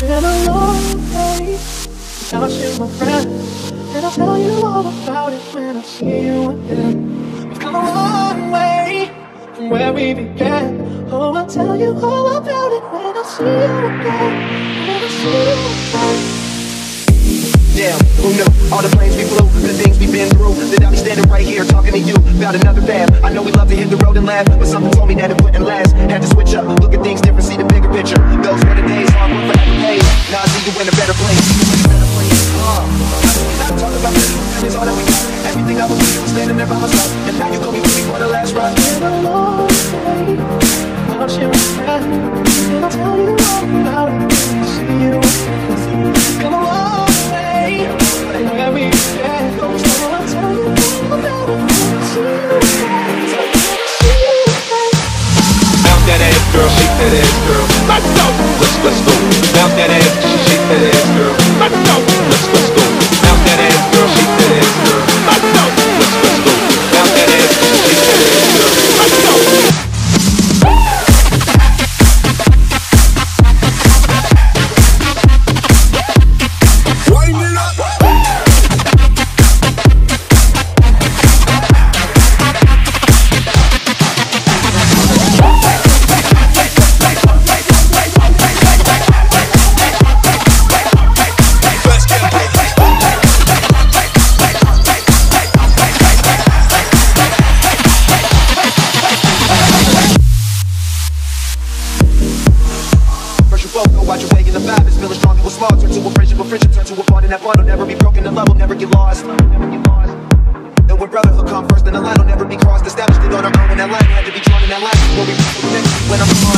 been a long day without you, my friend. And I'll tell you all about it when I see you again. We've come a long way from where we began. Oh, I'll tell you all about it when I see you again. When I see you again. Damn, who knew? All the planes we flew, the things we've been through. That I'll be standing right here talking to you about another fam. I know we love to hit the road and laugh, but something told me that it wouldn't last. Had to switch up, look at things different, see the bigger picture. Those were the days, hard work forever pays. Now I see you in a better place. I'm talking about this, and it's all that we got. Everything I was doing was standing there by myself, and now you gon' be with me for the last ride. Been a long day without you, my friend. And I'll tell you all about it when I see you again. Come on. Where we began, so I'll tell you all about it when I see you again. Bounce that ass, girl, shake that ass, girl. Let's go, let's go. Bounce that ass, shake that ass, girl. Let's go, let's go. Bounce that ass, girl, shake that ass, girl. Let's go, let's go. Bounce that ass, shake that ass, girl. Let's go. Watch your way in the vibe, it's feeling strong, people small. Turn to a friendship turn to a bond. And that bond will never be broken, the love will never get lost. And when brotherhood come first, then the line will never be crossed. Established it on our own, and that line had to be drawn. And that line is where we connect when I'm gone.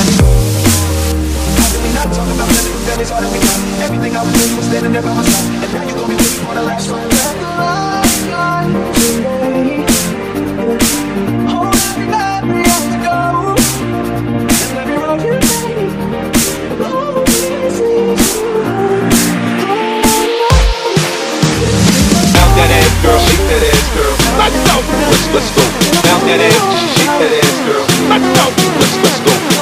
How did we not talk about nothing? That is all that we got. Everything I was doing was standing there by myself, and now you gon' be with me for the last ride. Oh, every night we have to go, and every road you take. Bounce that ass, girl, shake that ass, girl. Let's go, let's go. Bounce that ass, shake that ass, girl. Let's go, let's go.